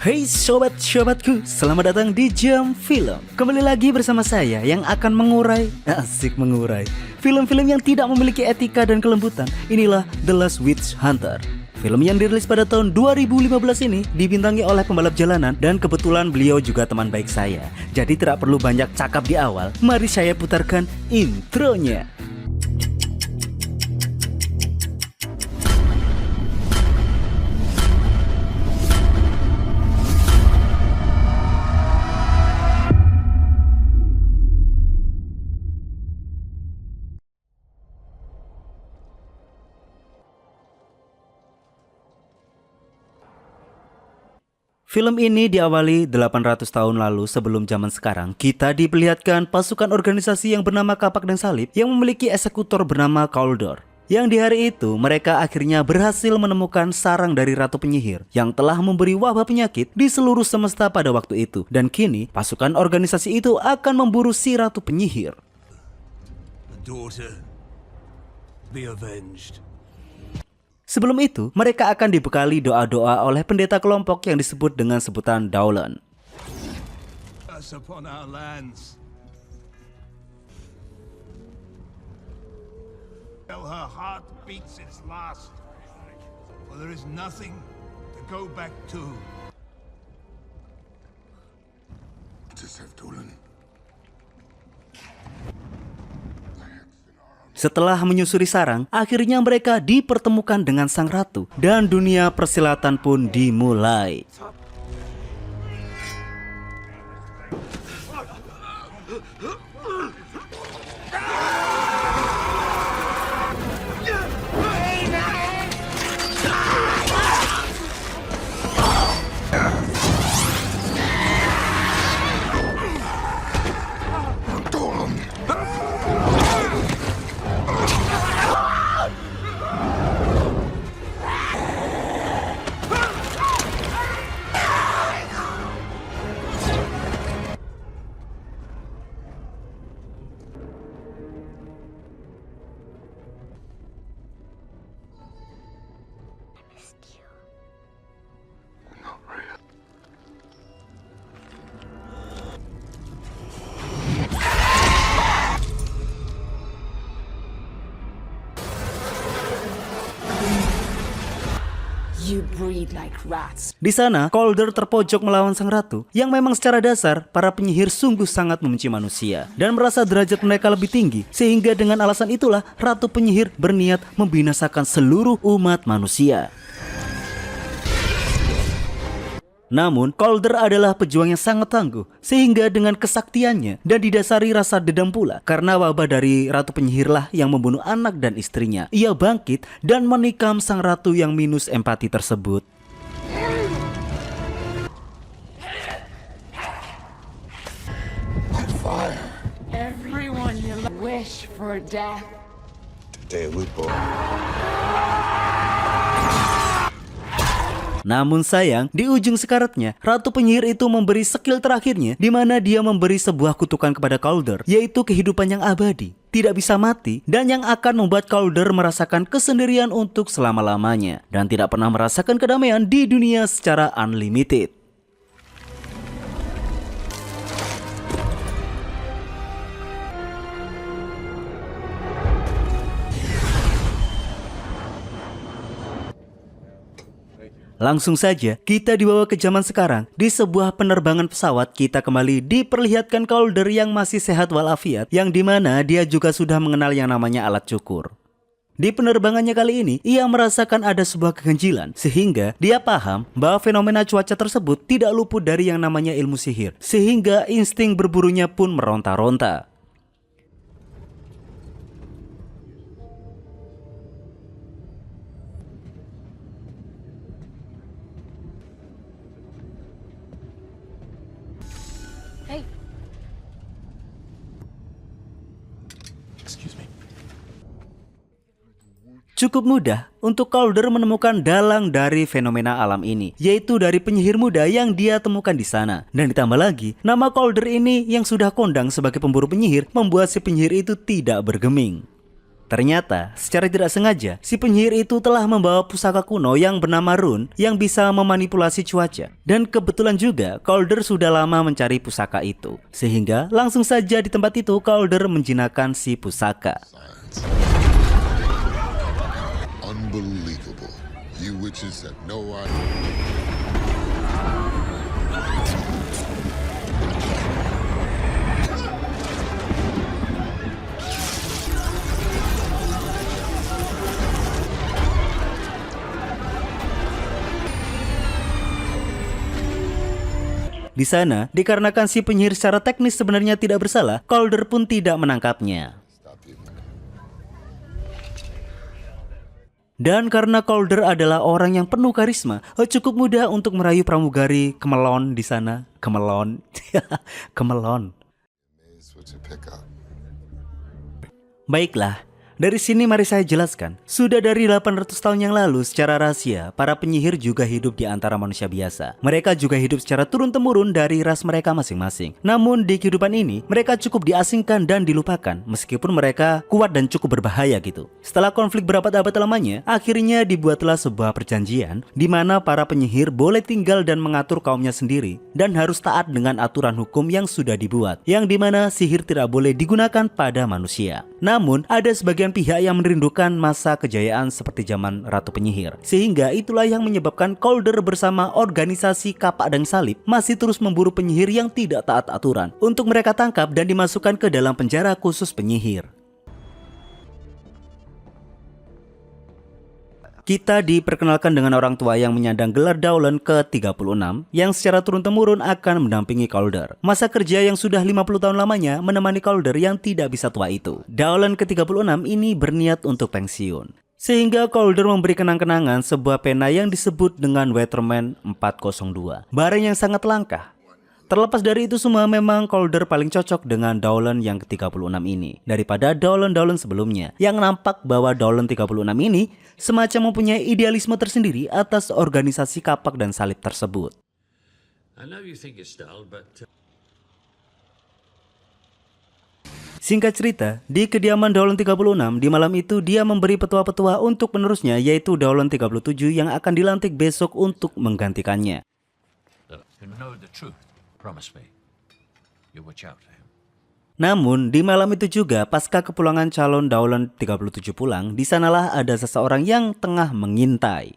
Hey sobat-sobatku, selamat datang di Jam Film. Kembali lagi bersama saya yang akan mengurai film-film yang tidak memiliki etika dan kelembutan. Inilah The Last Witch Hunter. Film yang dirilis pada tahun 2015 ini dibintangi oleh pembalap jalanan dan kebetulan beliau juga teman baik saya. Jadi tidak perlu banyak cakap di awal, mari saya putarkan intronya. Film ini diawali 800 tahun lalu sebelum zaman sekarang. Kita diperlihatkan pasukan organisasi yang bernama Kapak dan Salib yang memiliki eksekutor bernama Kaldor. Yang di hari itu mereka akhirnya berhasil menemukan sarang dari Ratu Penyihir yang telah memberi wabah penyakit di seluruh semesta pada waktu itu. Dan kini pasukan organisasi itu akan memburu si Ratu Penyihir. The daughter, be avenged. Sebelum itu, mereka akan dibekali doa-doa oleh pendeta kelompok yang disebut dengan sebutan Daulan. Us upon our lands. Tell her heart beats its last, for there is nothing to go back to. Daulan. Setelah menyusuri sarang, akhirnya mereka dipertemukan dengan sang ratu dan dunia persilatan pun dimulai. You breathe like rats. Di sana, Kaldor terpojok melawan sang ratu yang memang secara dasar para penyihir sungguh sangat membenci manusia dan merasa derajat mereka lebih tinggi, sehingga dengan alasan itulah Ratu Penyihir berniat membinasakan seluruh umat manusia. Namun, Kaldor adalah pejuang yang sangat tangguh, sehingga dengan kesaktiannya dan didasari rasa dendam pula karena wabah dari Ratu Penyihirlah yang membunuh anak dan istrinya, ia bangkit dan menikam sang ratu yang minus empati tersebut. Everyone you wish for death. Today we born. Namun sayang, di ujung sekaratnya, Ratu Penyihir itu memberi skill terakhirnya di mana dia memberi sebuah kutukan kepada Kaldor, yaitu kehidupan yang abadi, tidak bisa mati, dan yang akan membuat Kaldor merasakan kesendirian untuk selama-lamanya dan tidak pernah merasakan kedamaian di dunia secara unlimited. Langsung saja kita dibawa ke zaman sekarang. Di sebuah penerbangan pesawat kita kembali diperlihatkan Kaldor yang masih sehat walafiat, yang dimana dia juga sudah mengenal yang namanya alat cukur. Di penerbangannya kali ini ia merasakan ada sebuah keganjilan, sehingga dia paham bahwa fenomena cuaca tersebut tidak luput dari yang namanya ilmu sihir, sehingga insting berburunya pun meronta-ronta. Hey, Excuse me. Cukup mudah untuk Kaldor menemukan dalang dari fenomena alam ini, yaitu dari penyihir muda yang dia temukan di sana. Dan ditambah lagi, nama Kaldor ini yang sudah kondang sebagai pemburu penyihir membuat si penyihir itu tidak bergeming. Ternyata, secara tidak sengaja, si penyihir itu telah membawa pusaka kuno yang bernama Rune yang bisa memanipulasi cuaca. Dan kebetulan juga, Calder sudah lama mencari pusaka itu. Sehingga, langsung saja di tempat itu, Calder menjinakkan si pusaka. Unbelievable. You witches have no idea. Di sana, dikarenakan si penyihir secara teknis sebenarnya tidak bersalah, Calder pun tidak menangkapnya. Dan karena Calder adalah orang yang penuh karisma, cukup mudah untuk merayu pramugari Kemelon di sana. Kemelon. Kemelon. Baiklah. Dari sini mari saya jelaskan, sudah dari 800 tahun yang lalu secara rahasia, para penyihir juga hidup di antara manusia biasa. Mereka juga hidup secara turun-temurun dari ras mereka masing-masing. Namun di kehidupan ini, mereka cukup diasingkan dan dilupakan, meskipun mereka kuat dan cukup berbahaya gitu. Setelah konflik berabad-abad lamanya, akhirnya dibuatlah sebuah perjanjian, di mana para penyihir boleh tinggal dan mengatur kaumnya sendiri, dan harus taat dengan aturan hukum yang sudah dibuat, yang dimana sihir tidak boleh digunakan pada manusia. Namun, ada sebagian pihak yang merindukan masa kejayaan seperti zaman Ratu Penyihir. Sehingga itulah yang menyebabkan Calder bersama organisasi Kapak dan Salib masih terus memburu penyihir yang tidak taat aturan untuk mereka tangkap dan dimasukkan ke dalam penjara khusus penyihir. Kita diperkenalkan dengan orang tua yang menyandang gelar Daulen ke-36 yang secara turun-temurun akan mendampingi Calder. Masa kerja yang sudah 50 tahun lamanya menemani Calder yang tidak bisa tua itu. Daulen ke-36 ini berniat untuk pensiun. Sehingga Calder memberi kenang-kenangan sebuah pena yang disebut dengan Waterman 402. Barang yang sangat langka. Terlepas dari itu semua, memang Calder paling cocok dengan Daulen yang ke-36 ini daripada Daulen-Daulen sebelumnya, yang nampak bahwa Daulen 36 ini semacam mempunyai idealisme tersendiri atas organisasi Kapak dan Salib tersebut. Singkat cerita, di kediaman Daulen 36, di malam itu dia memberi petua-petua untuk penerusnya, yaitu Daulen 37 yang akan dilantik besok untuk menggantikannya. Namun, di malam itu juga, pasca kepulangan calon Daulen 37 pulang, di sanalah ada seseorang yang tengah mengintai.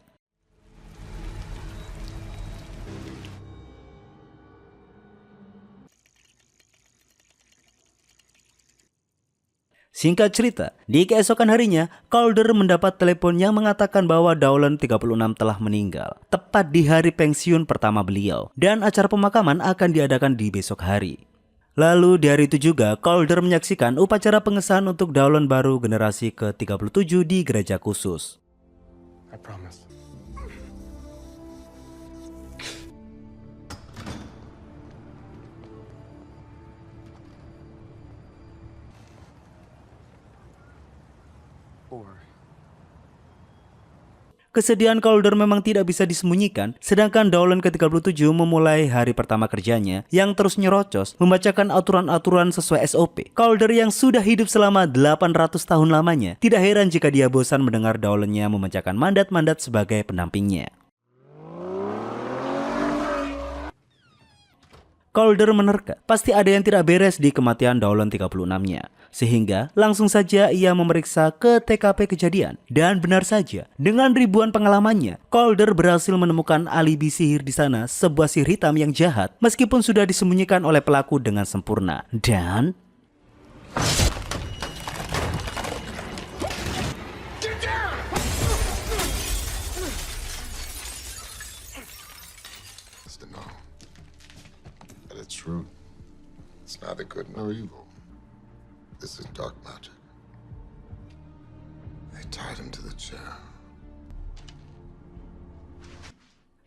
Singkat cerita, di keesokan harinya, Calder mendapat telepon yang mengatakan bahwa Daulen 36 telah meninggal, tepat di hari pensiun pertama beliau, dan acara pemakaman akan diadakan di besok hari. Lalu di hari itu juga, Calder menyaksikan upacara pengesahan untuk Daulen baru generasi ke-37 di gereja khusus. I promise. Kesedihan Calder memang tidak bisa disembunyikan, sedangkan Daulen ke-37 memulai hari pertama kerjanya yang terus nyerocos membacakan aturan-aturan sesuai SOP. Calder yang sudah hidup selama 800 tahun lamanya, tidak heran jika dia bosan mendengar Daulennya membacakan mandat-mandat sebagai pendampingnya. Calder menerka, pasti ada yang tidak beres di kematian Daulen 36-nya. Sehingga langsung saja ia memeriksa ke TKP kejadian. Dan benar saja, dengan ribuan pengalamannya, Calder berhasil menemukan alibi sihir di sana, sebuah sihir hitam yang jahat, meskipun sudah disembunyikan oleh pelaku dengan sempurna. Dan True. It's neither good nor evil. This is dark magic. They tied him to the chair.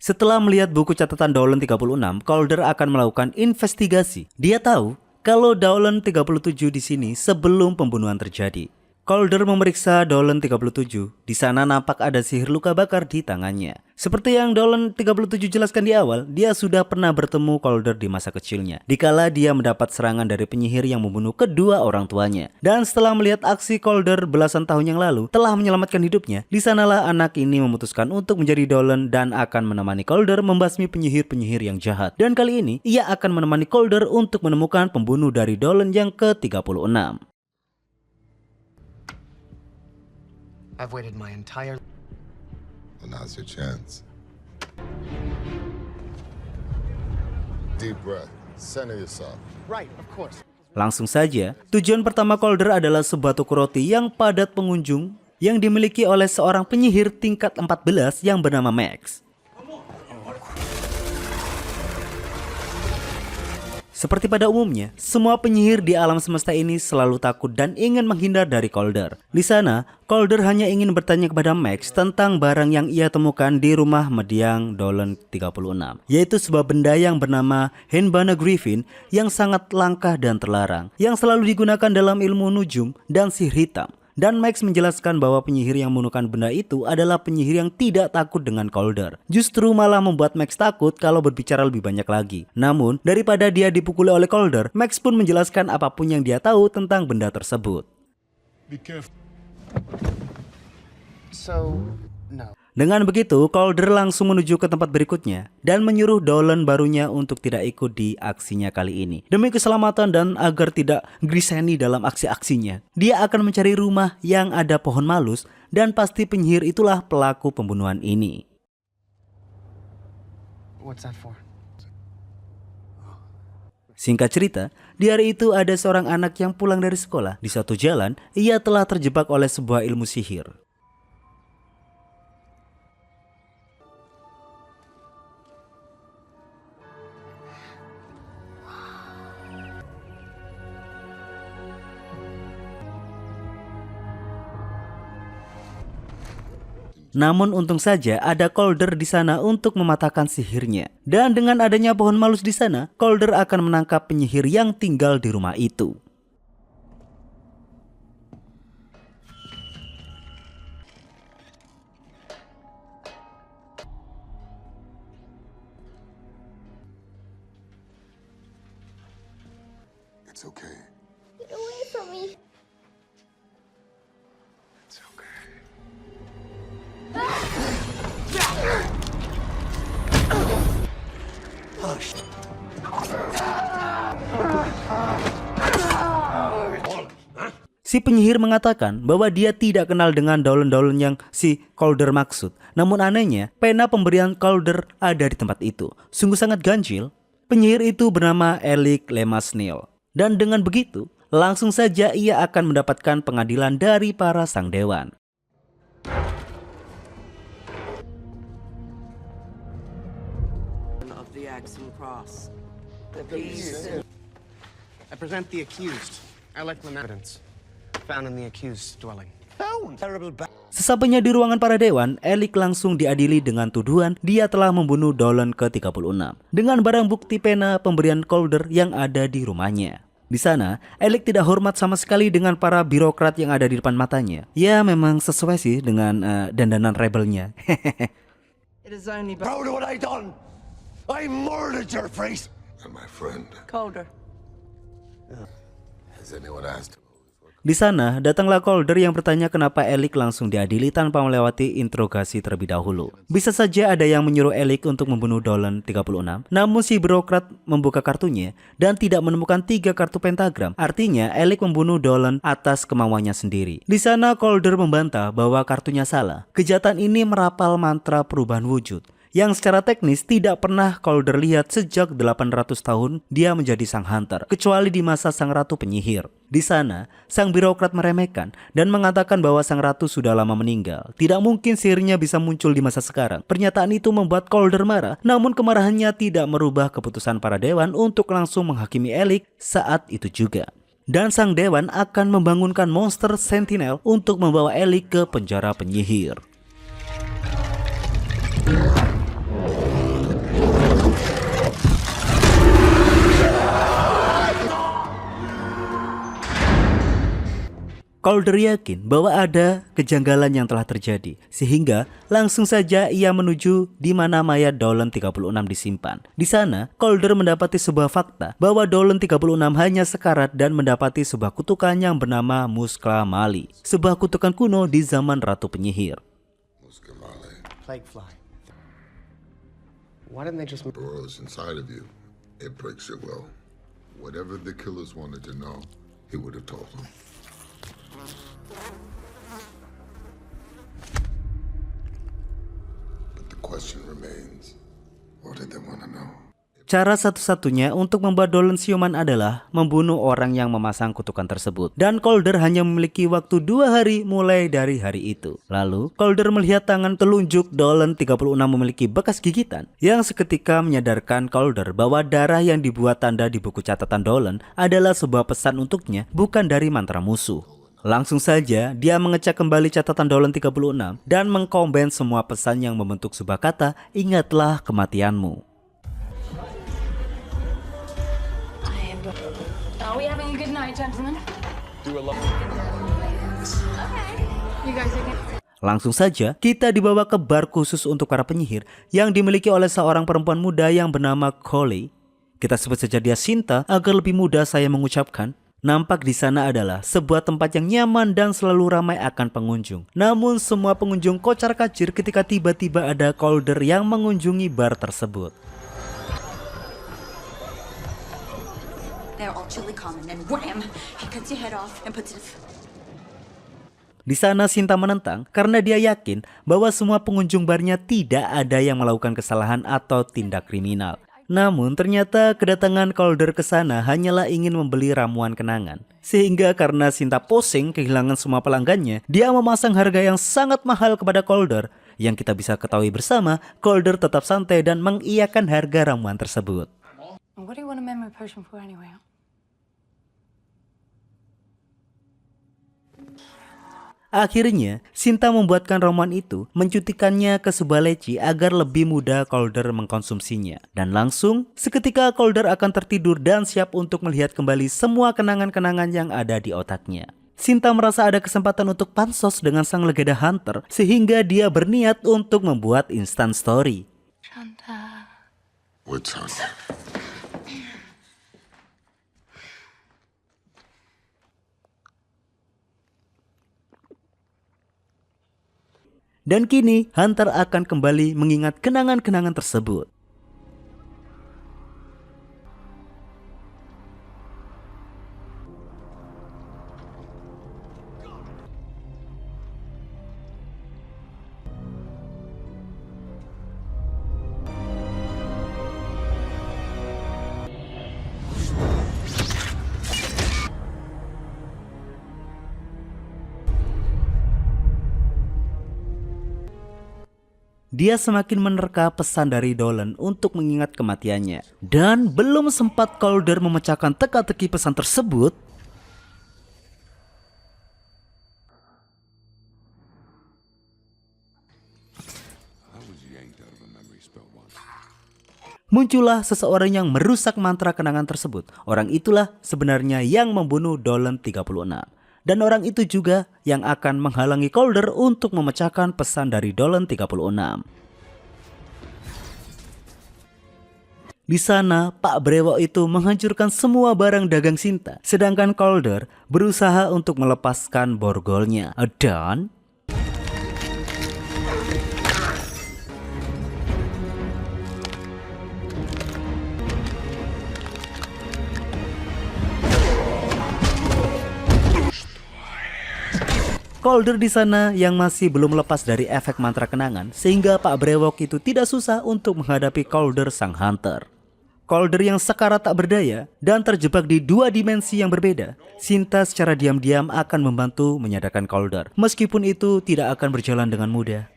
setelah melihat buku catatan Daulen 36, Calder akan melakukan investigasi. Dia tahu kalau Daulen 37 di sini sebelum pembunuhan terjadi. Calder memeriksa Dolan 37. Di sana nampak ada sihir luka bakar di tangannya. Seperti yang Dolan 37 jelaskan di awal, dia sudah pernah bertemu Calder di masa kecilnya, dikala dia mendapat serangan dari penyihir yang membunuh kedua orang tuanya. Dan setelah melihat aksi Calder belasan tahun yang lalu telah menyelamatkan hidupnya, di sanalah anak ini memutuskan untuk menjadi Dolan dan akan menemani Calder membasmi penyihir-penyihir yang jahat. Dan kali ini ia akan menemani Calder untuk menemukan pembunuh dari Dolan yang ke-36. I've waited my entire... Well, now's your chance. Deep breath. Center yourself. Right, of course. Langsung saja, tujuan pertama Calder adalah sebuah toko roti yang padat pengunjung yang dimiliki oleh seorang penyihir tingkat 14 yang bernama Max. Seperti pada umumnya, semua penyihir di alam semesta ini selalu takut dan ingin menghindar dari Calder. Di sana, Calder hanya ingin bertanya kepada Max tentang barang yang ia temukan di rumah mendiang Dolan 36, yaitu sebuah benda yang bernama Henbana Griffin yang sangat langka dan terlarang, yang selalu digunakan dalam ilmu nujum dan sihir hitam. Dan Max menjelaskan bahwa penyihir yang menemukan benda itu adalah penyihir yang tidak takut dengan Calder. Justru malah membuat Max takut kalau berbicara lebih banyak lagi. Namun, daripada dia dipukuli oleh Calder, Max pun menjelaskan apapun yang dia tahu tentang benda tersebut. Be careful. So, no. Dengan begitu, Calder langsung menuju ke tempat berikutnya dan menyuruh Dolan barunya untuk tidak ikut di aksinya kali ini. Demi keselamatan dan agar tidak griseni dalam aksi-aksinya, dia akan mencari rumah yang ada pohon malus dan pasti penyihir itulah pelaku pembunuhan ini. What's that for? Singkat cerita, di hari itu ada seorang anak yang pulang dari sekolah. Di suatu jalan, ia telah terjebak oleh sebuah ilmu sihir. Namun untung saja ada Calder di sana untuk mematahkan sihirnya. Dan dengan adanya pohon malus di sana, Calder akan menangkap penyihir yang tinggal di rumah itu. It's okay. Get away from me. It's okay. Si penyihir mengatakan bahwa dia tidak kenal dengan Dolan-Dolan yang si Calder maksud. Namun anehnya, pena pemberian Calder ada di tempat itu. Sungguh sangat ganjil. Penyihir itu bernama Alec Lemasnil. Dan dengan begitu, langsung saja ia akan mendapatkan pengadilan dari para sang dewan. Of the axe and cross. I present the accused. I like the evidence found in the accused's dwelling. Sesampainya di ruangan para dewan, Alec langsung diadili dengan tuduhan dia telah membunuh Dolan ke-36 dengan barang bukti pena pemberian Calder yang ada di rumahnya. Di sana, Alec tidak hormat sama sekali dengan para birokrat yang ada di depan matanya. Ya memang sesuai sih dengan dandanan rebelnya. It is only by Proud of what I done. I murdered your face. And my friend, Calder. has anyone asked him? Di sana, datanglah Calder yang bertanya kenapa Alec langsung diadili tanpa melewati interogasi terlebih dahulu. Bisa saja ada yang menyuruh Alec untuk membunuh Dolan 36, namun si birokrat membuka kartunya dan tidak menemukan 3 kartu pentagram. Artinya, Alec membunuh Dolan atas kemauannya sendiri. Di sana, Calder membantah bahwa kartunya salah. Kejahatan ini merapal mantra perubahan wujud, yang secara teknis tidak pernah Calder lihat sejak 800 tahun dia menjadi sang hunter, kecuali di masa sang ratu penyihir. Di sana, sang birokrat meremehkan dan mengatakan bahwa sang ratu sudah lama meninggal. Tidak mungkin sihirnya bisa muncul di masa sekarang. Pernyataan itu membuat Calder marah, namun kemarahannya tidak merubah keputusan para dewan untuk langsung menghakimi Alec saat itu juga. Dan sang dewan akan membangunkan monster Sentinel untuk membawa Alec ke penjara penyihir. Calder yakin bahwa ada kejanggalan yang telah terjadi, sehingga langsung saja ia menuju di mana mayat Dolan 36 disimpan. Di sana, Calder mendapati sebuah fakta bahwa Dolan 36 hanya sekarat dan mendapati sebuah kutukan yang bernama Muskla Mali, sebuah kutukan kuno di zaman Ratu Penyihir. Plague fly. Why didn't they just... Burrows inside of you. It breaks your will. Whatever the killers wanted to know, he would have told them. But the question remains, what did they want to know? Cara satu-satunya untuk membuat Dolan siuman adalah membunuh orang yang memasang kutukan tersebut. Dan Calder hanya memiliki waktu 2 hari mulai dari hari itu. Lalu, Calder melihat tangan telunjuk Dolan 36 memiliki bekas gigitan, yang seketika menyadarkan Calder bahwa darah yang dibuat tanda di buku catatan Dolan adalah sebuah pesan untuknya, bukan dari mantra musuh. Langsung saja, dia mengecek kembali catatan Dolan 36 dan mengkomben semua pesan yang membentuk sebuah kata, ingatlah kematianmu. Are we having a good night, gentlemen? You guys are good. Langsung saja, kita dibawa ke bar khusus untuk para penyihir yang dimiliki oleh seorang perempuan muda yang bernama Coley. Kita sebut saja dia Sinta agar lebih mudah saya mengucapkan. Nampak di sana adalah sebuah tempat yang nyaman dan selalu ramai akan pengunjung. Namun semua pengunjung kocar-kacir ketika tiba-tiba ada Calder yang mengunjungi bar tersebut. They're all truly common, and wham! He cuts your head off and puts it... Di sana Sinta menentang karena dia yakin bahwa semua pengunjung barnya tidak ada yang melakukan kesalahan atau tindak kriminal. Namun ternyata kedatangan Calder ke sana hanyalah ingin membeli ramuan kenangan. Sehingga karena Sinta pusing kehilangan semua pelanggannya, dia memasang harga yang sangat mahal kepada Calder. Yang kita bisa ketahui bersama, Calder tetap santai dan mengiyakan harga ramuan tersebut. What do you want a memory potion for anyway? Akhirnya, Sinta membuatkan ramuan itu, mencutikannya ke sebuah leci agar lebih mudah Calder mengkonsumsinya. Dan langsung, seketika Calder akan tertidur dan siap untuk melihat kembali semua kenangan-kenangan yang ada di otaknya. Sinta merasa ada kesempatan untuk pansos dengan sang legenda Hunter, sehingga dia berniat untuk membuat instant story. What's Hunter? Dan kini Hunter akan kembali mengingat kenangan-kenangan tersebut. Dia semakin menerka pesan dari Dolan untuk mengingat kematiannya. Dan belum sempat Calder memecahkan teka-teki pesan tersebut, muncullah seseorang yang merusak mantra kenangan tersebut. Orang itulah sebenarnya yang membunuh Dolan 36. Dan orang itu juga yang akan menghalangi Calder untuk memecahkan pesan dari Dolan 36. Di sana, Pak Brewok itu menghancurkan semua barang dagang Sinta. Sedangkan Calder berusaha untuk melepaskan borgolnya. Dan Calder di sana yang masih belum lepas dari efek mantra kenangan, sehingga Pak Brewok itu tidak susah untuk menghadapi Calder sang Hunter. Calder yang sekarat tak berdaya dan terjebak di 2 dimensi yang berbeda, Sinta secara diam-diam akan membantu menyadarkan Calder, meskipun itu tidak akan berjalan dengan mudah.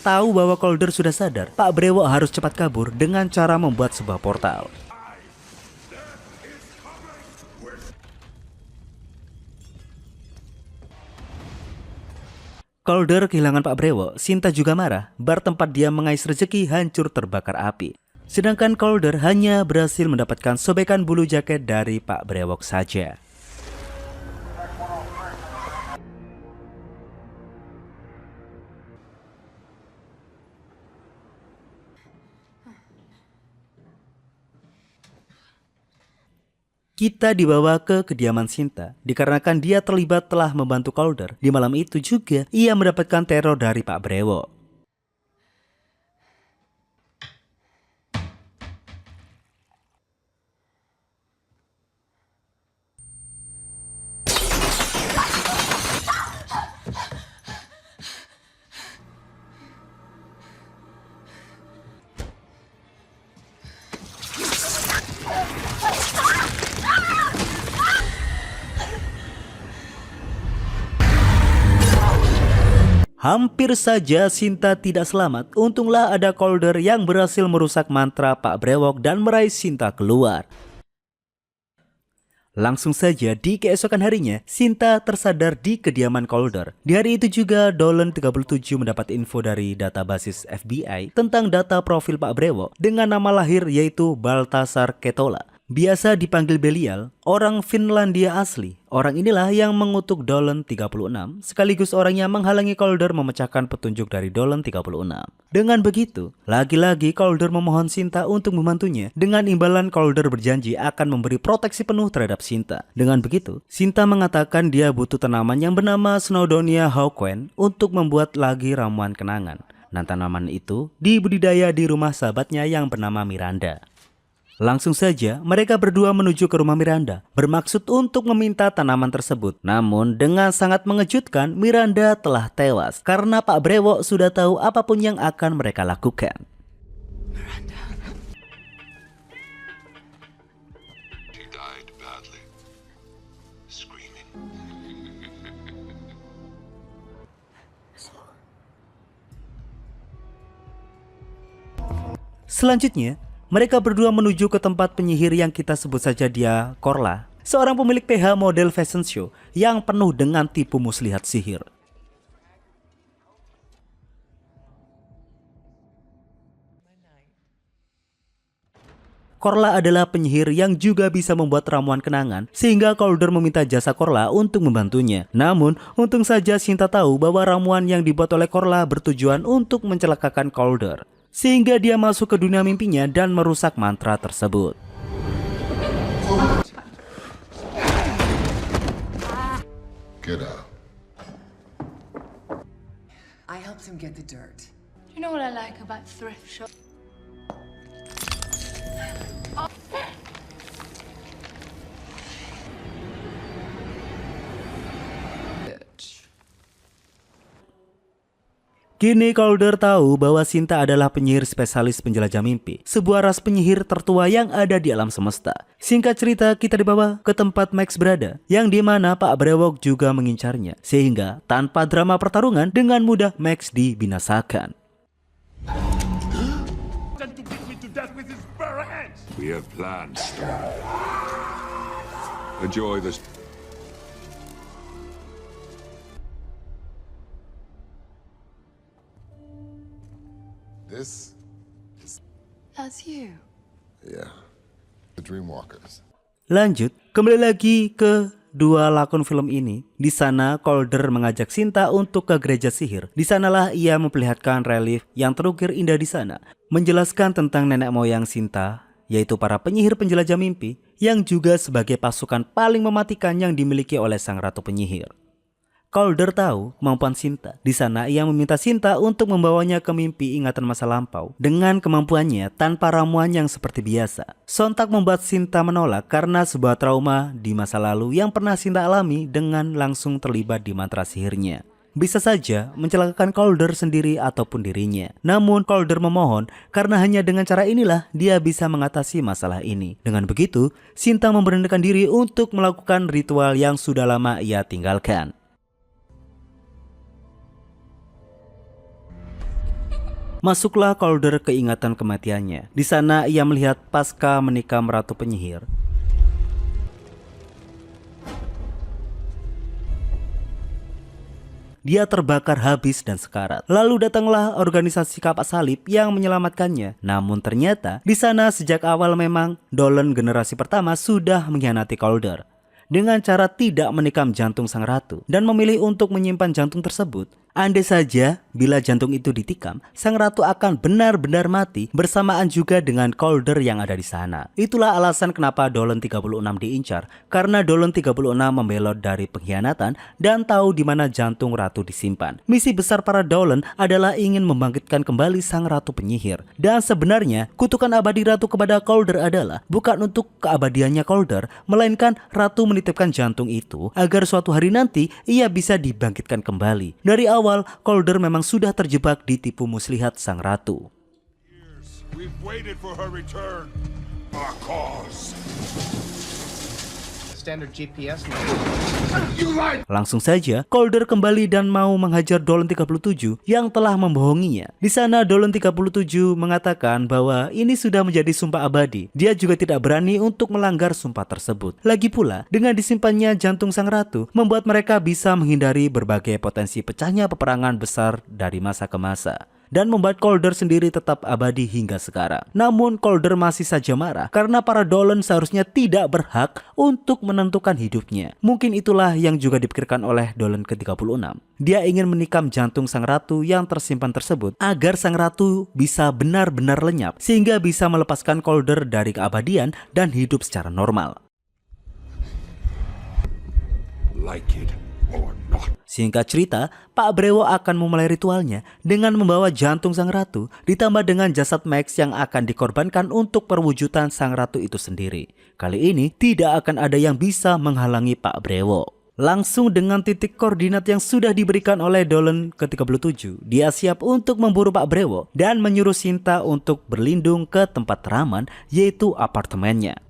Tahu bahwa Calder sudah sadar, Pak Brewok harus cepat kabur dengan cara membuat sebuah portal. Calder kehilangan Pak Brewok, Sinta juga marah. Bar tempat dia mengais rezeki hancur terbakar api. Sedangkan Calder hanya berhasil mendapatkan sobekan bulu jaket dari Pak Brewok saja. Kita dibawa ke kediaman Sinta, dikarenakan dia terlibat telah membantu Calder. Di malam itu juga, ia mendapatkan teror dari Pak Brewok. Hampir saja Sinta tidak selamat. Untunglah ada Calder yang berhasil merusak mantra Pak Brewok dan meraih Sinta keluar. Langsung saja di keesokan harinya, Sinta tersadar di kediaman Calder. Di hari itu juga, Dolan 37 mendapat info dari databasis FBI tentang data profil Pak Brewok dengan nama lahir yaitu Baltasar Ketola. Biasa dipanggil Belial, orang Finlandia asli. Orang inilah yang mengutuk Dolan 36, sekaligus orang yang menghalangi Calder memecahkan petunjuk dari Dolan 36. Dengan begitu, lagi-lagi Calder memohon Sinta untuk membantunya. Dengan imbalan, Calder berjanji akan memberi proteksi penuh terhadap Sinta. Dengan begitu, Sinta mengatakan dia butuh tanaman yang bernama Snowdonia hawkwen untuk membuat lagi ramuan kenangan. Nah, tanaman itu dibudidaya di rumah sahabatnya yang bernama Miranda. Langsung saja mereka berdua menuju ke rumah Miranda, bermaksud untuk meminta tanaman tersebut. Namun dengan sangat mengejutkan, Miranda telah tewas karena Pak Brewok sudah tahu apapun yang akan mereka lakukan. She died badly. Screaming. Selanjutnya, mereka berdua menuju ke tempat penyihir yang kita sebut saja dia Korla, seorang pemilik PH model fashion show yang penuh dengan tipu muslihat sihir. Korla adalah penyihir yang juga bisa membuat ramuan kenangan, sehingga Calder meminta jasa Korla untuk membantunya. Namun, untung saja Sinta tahu bahwa ramuan yang dibuat oleh Korla bertujuan untuk mencelakakan Calder, sehingga dia masuk ke dunia mimpinya dan merusak mantra tersebut. Get out. I helped him get the dirt. You know what I like about thrift shop? Kini Calder tahu bahwa Sinta adalah penyihir spesialis penjelajah mimpi, sebuah ras penyihir tertua yang ada di alam semesta. Singkat cerita, kita dibawa ke tempat Max berada, yang dimana Pak Brewok juga mengincarnya, sehingga tanpa drama pertarungan dengan mudah Max dibinasakan. We have plans. Enjoy this. This is... That's you. Yeah. The Dreamwalkers. Lanjut, kembali lagi ke dua lakon film ini. Di sana Calder mengajak Sinta untuk ke gereja sihir. Di sanalah ia memperlihatkan relief yang terukir indah di sana, menjelaskan tentang nenek moyang Sinta, yaitu para penyihir penjelajah mimpi yang juga sebagai pasukan paling mematikan yang dimiliki oleh sang ratu penyihir. Calder tahu kemampuan Sinta. Di sana ia meminta Sinta untuk membawanya ke mimpi ingatan masa lampau dengan kemampuannya tanpa ramuan yang seperti biasa. Sontak membuat Sinta menolak karena sebuah trauma di masa lalu yang pernah Sinta alami dengan langsung terlibat di mantra sihirnya. Bisa saja mencelakakan Calder sendiri ataupun dirinya. Namun Calder memohon karena hanya dengan cara inilah dia bisa mengatasi masalah ini. Dengan begitu, Sinta memberanikan diri untuk melakukan ritual yang sudah lama ia tinggalkan. Masuklah Calder ke ingatan kematiannya. Di sana ia melihat pasca menikah meratu penyihir. dia terbakar habis dan sekarat. Lalu datanglah organisasi Kapak Salib yang menyelamatkannya. Namun ternyata di sana sejak awal memang Dolen generasi pertama sudah mengkhianati Calder dengan cara tidak menikam jantung sang ratu dan memilih untuk menyimpan jantung tersebut. Andai saja bila jantung itu ditikam, sang ratu akan benar-benar mati bersamaan juga dengan Calder yang ada di sana. Itulah alasan kenapa Dolen 36 diincar, karena Dolen 36 membelot dari pengkhianatan dan tahu di mana jantung ratu disimpan. Misi besar para Dolen adalah ingin membangkitkan kembali sang ratu penyihir. Dan sebenarnya kutukan abadi ratu kepada Calder adalah bukan untuk keabadiannya Calder, melainkan ratu menitipkan jantung itu agar suatu hari nanti ia bisa dibangkitkan kembali. Dari awal, Calder memang sudah terjebak di tipu muslihat sang ratu. We've waited for her return. Our cause. Standard GPS. Langsung saja, Calder kembali dan mau menghajar Dolen 37 yang telah membohonginya. Di sana Dolen 37 mengatakan bahwa ini sudah menjadi sumpah abadi. Dia juga tidak berani untuk melanggar sumpah tersebut. Lagi pula, dengan disimpannya jantung sang ratu, membuat mereka bisa menghindari berbagai potensi pecahnya peperangan besar dari masa ke masa. Dan membuat Calder sendiri tetap abadi hingga sekarang. Namun Calder masih saja marah karena para Dolen seharusnya tidak berhak untuk menentukan hidupnya. Mungkin itulah yang juga dipikirkan oleh Dolen ke-36. Dia ingin menikam jantung sang ratu yang tersimpan tersebut agar sang ratu bisa benar-benar lenyap sehingga bisa melepaskan Calder dari keabadian dan hidup secara normal. Like it or not. Singkat cerita, Pak Brewo akan memulai ritualnya dengan membawa jantung sang ratu ditambah dengan jasad Max yang akan dikorbankan untuk perwujudan sang ratu itu sendiri. Kali ini tidak akan ada yang bisa menghalangi Pak Brewo. Langsung dengan titik koordinat yang sudah diberikan oleh Dolen ke-37, dia siap untuk memburu Pak Brewo dan menyuruh Sinta untuk berlindung ke tempat teraman, yaitu apartemennya.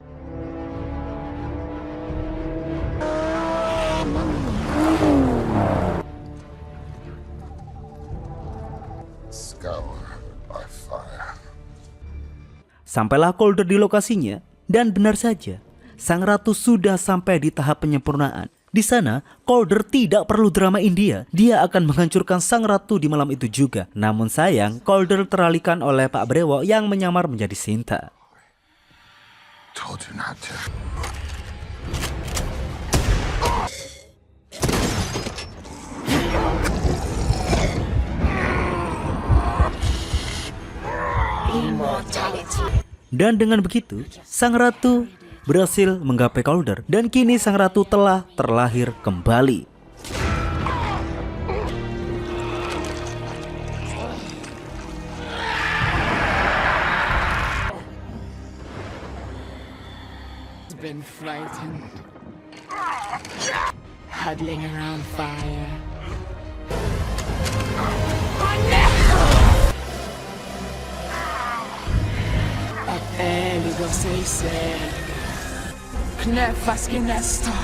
Sampailah Calder di lokasinya, dan benar saja, sang ratu sudah sampai di tahap penyempurnaan. Di sana, Calder tidak perlu drama India. Dia akan menghancurkan sang ratu di malam itu juga. Namun sayang, Calder teralihkan oleh Pak Brewo yang menyamar menjadi Sinta. Told you not to. Dan dengan begitu, sang ratu berhasil menggapai Calder dan kini sang ratu telah terlahir kembali. Been frightened, huddling around fire. Eligo sei ser, knefas kinesta.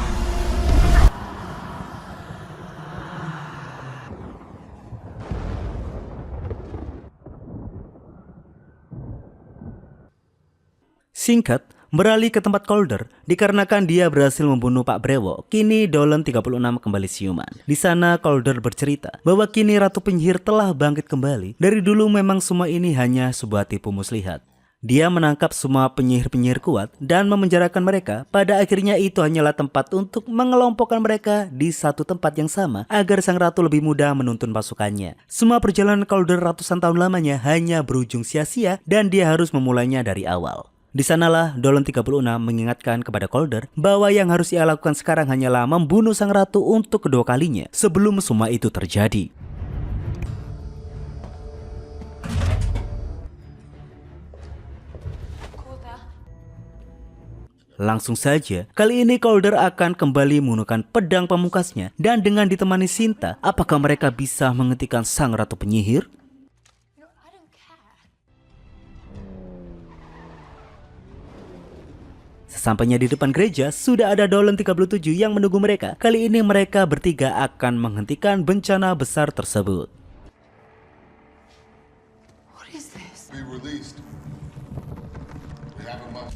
Singkat, beralih ke tempat Calder dikarenakan dia berhasil membunuh Pak Brewo. Kini Dolen 36 kembali siuman. Di sana Calder bercerita bahwa kini Ratu Penyihir telah bangkit kembali. Dari dulu memang semua ini hanya sebuah tipu muslihat. Dia menangkap semua penyihir-penyihir kuat dan memenjarakan mereka. Pada akhirnya itu hanyalah tempat untuk mengelompokkan mereka di satu tempat yang sama agar sang ratu lebih mudah menuntun pasukannya. Semua perjalanan Calder ratusan tahun lamanya hanya berujung sia-sia dan dia harus memulainya dari awal. Di sanalah Dolen 36 mengingatkan kepada Calder bahwa yang harus ia lakukan sekarang hanyalah membunuh sang ratu untuk kedua kalinya sebelum semua itu terjadi. Langsung saja, kali ini Calder akan kembali menggunakan pedang pamungkasnya dan dengan ditemani Sinta, apakah mereka bisa menghentikan sang ratu penyihir? Sesampainya di depan gereja, sudah ada Dolen 37 yang menunggu mereka. Kali ini mereka bertiga akan menghentikan bencana besar tersebut. What is this? Be released. We haven't much.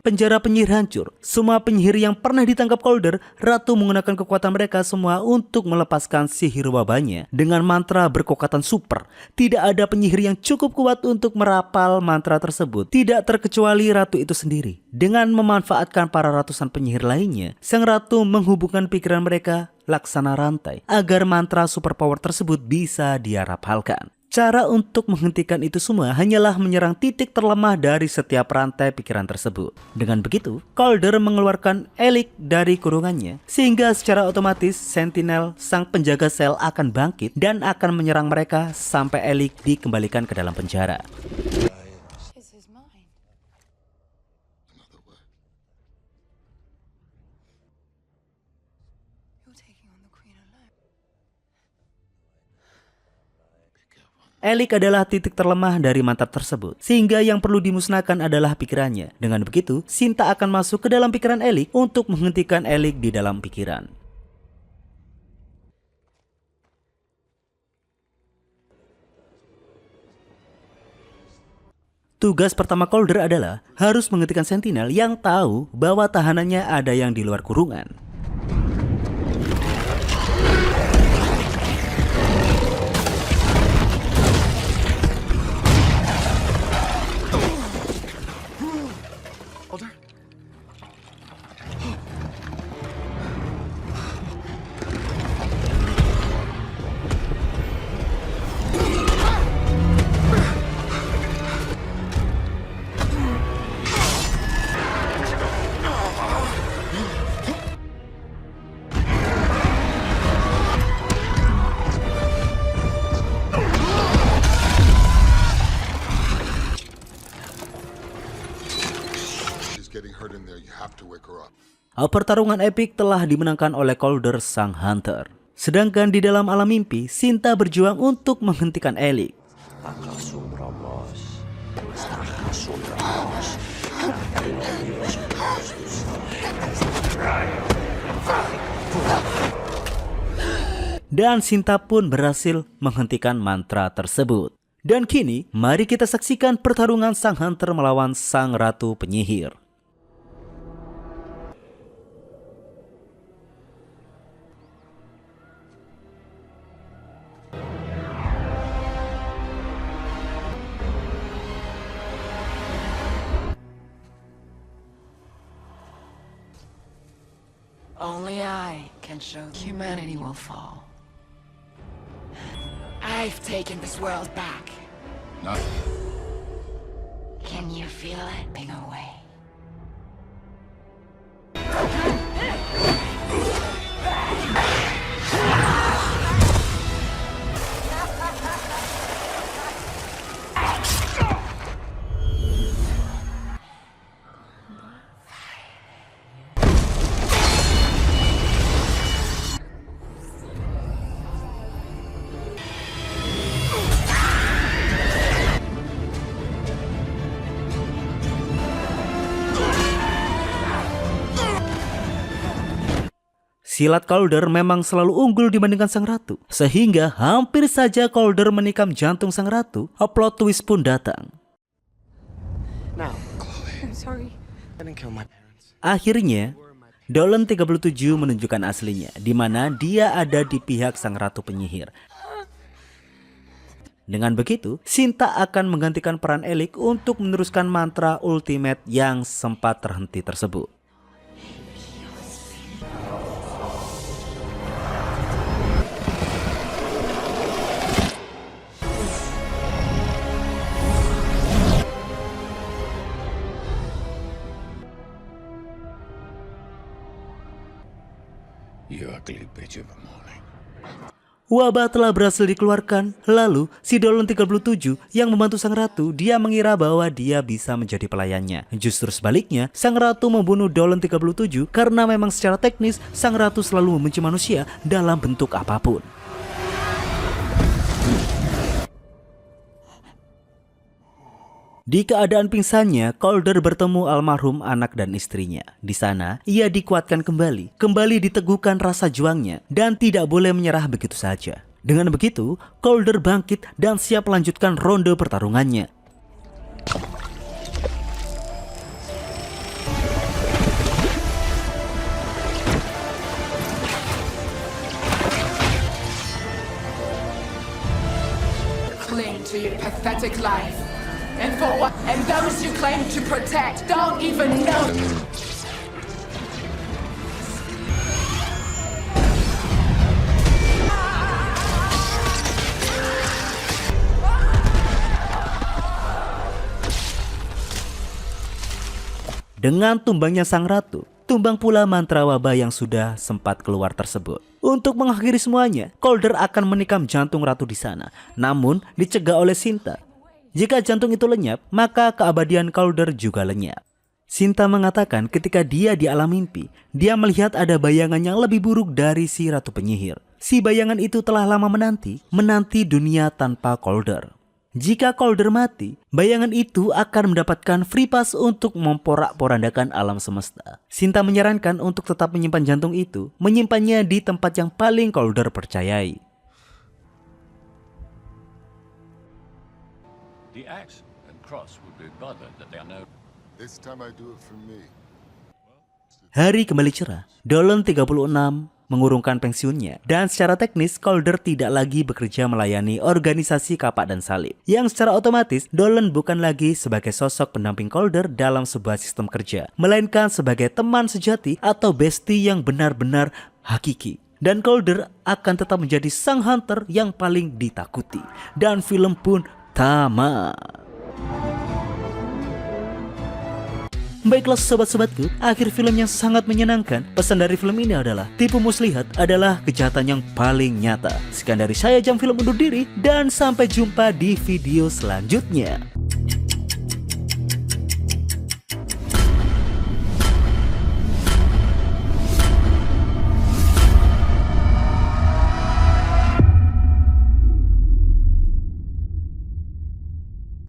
penjara penyihir hancur. Semua penyihir yang pernah ditangkap Calder, Ratu menggunakan kekuatan mereka semua untuk melepaskan sihir wabahnya dengan mantra berkekuatan super. Tidak ada penyihir yang cukup kuat untuk merapal mantra tersebut, tidak terkecuali Ratu itu sendiri. Dengan memanfaatkan para ratusan penyihir lainnya, Sang Ratu menghubungkan pikiran mereka laksana rantai agar mantra superpower tersebut bisa dia rapalkan. Cara untuk menghentikan itu semua hanyalah menyerang titik terlemah dari setiap rantai pikiran tersebut. Dengan begitu, Calder mengeluarkan Elik dari kurungannya, sehingga secara otomatis Sentinel, sang penjaga sel, akan bangkit dan akan menyerang mereka sampai Elik dikembalikan ke dalam penjara. Is his mind? You're taking on the Queen alone. Elik adalah titik terlemah dari mantap tersebut, sehingga yang perlu dimusnahkan adalah pikirannya. Dengan begitu, Sinta akan masuk ke dalam pikiran Elik untuk menghentikan Elik di dalam pikiran. Tugas pertama Calder adalah harus menghentikan Sentinel yang tahu bahwa tahanannya ada yang di luar kurungan. Pertarungan epik telah dimenangkan oleh Calder sang Hunter. Sedangkan di dalam alam mimpi, Sinta berjuang untuk menghentikan Elik. Dan Sinta pun berhasil menghentikan mantra tersebut. Dan kini, mari kita saksikan pertarungan sang Hunter melawan sang Ratu Penyihir. Only I can show humanity will fall. I've taken this world back. Not. Can you feel it being away? Silat Calder memang selalu unggul dibandingkan sang ratu, sehingga hampir saja Calder menikam jantung sang ratu. Plot twist pun datang. Now, I'm sorry. I didn't kill my parents. Akhirnya, Dolan 37 menunjukkan aslinya, di mana dia ada di pihak sang ratu penyihir. Dengan begitu, Sinta akan menggantikan peran Elik untuk meneruskan mantra ultimate yang sempat terhenti tersebut. You ugly bitch of a morning. Wabah telah berhasil dikeluarkan. Lalu si Dolan 37 yang membantu sang ratu, dia mengira bahwa dia bisa menjadi pelayannya. Justru sebaliknya, sang ratu membunuh Dolan 37 karena memang secara teknis sang ratu selalu membenci manusia dalam bentuk apapun. Di keadaan pingsannya, Calder bertemu almarhum anak dan istrinya. Di sana, ia dikuatkan kembali diteguhkan rasa juangnya, dan tidak boleh menyerah begitu saja. Dengan begitu, Calder bangkit dan siap melanjutkan ronde pertarungannya. cling to your pathetic life. And for what? And those you claim to protect don't even know. Dengan tumbangnya sang ratu, tumbang pula mantra wabah yang sudah sempat keluar tersebut. Untuk mengakhiri semuanya, Calder akan menikam jantung ratu di sana, namun dicegah oleh Cinta. Jika jantung itu lenyap, maka keabadian Calder juga lenyap. Cinta mengatakan ketika dia di alam mimpi, dia melihat ada bayangan yang lebih buruk dari si ratu penyihir. Si bayangan itu telah lama menanti dunia tanpa Calder. Jika Calder mati, bayangan itu akan mendapatkan free pass untuk memporak-porandakan alam semesta. Cinta menyarankan untuk tetap menyimpan jantung itu, menyimpannya di tempat yang paling Calder percayai. The axe and cross would be bothered that they are no. This time I do it for me. Hari kembali cerah. Dolan 36 mengurungkan pensiunnya, dan secara teknis Calder tidak lagi bekerja melayani organisasi Kapak dan Salib, yang secara otomatis Dolan bukan lagi sebagai sosok pendamping Calder dalam sebuah sistem kerja, melainkan sebagai teman sejati atau bestie yang benar-benar hakiki. Dan Calder akan tetap menjadi sang hunter yang paling ditakuti. Dan film pun tamat. Baiklah sobat-sobatku, akhir film yang sangat menyenangkan. Pesan dari film ini adalah tipu muslihat adalah kejahatan yang paling nyata. Sekian dari saya, Jam Film undur diri, dan sampai jumpa di video selanjutnya.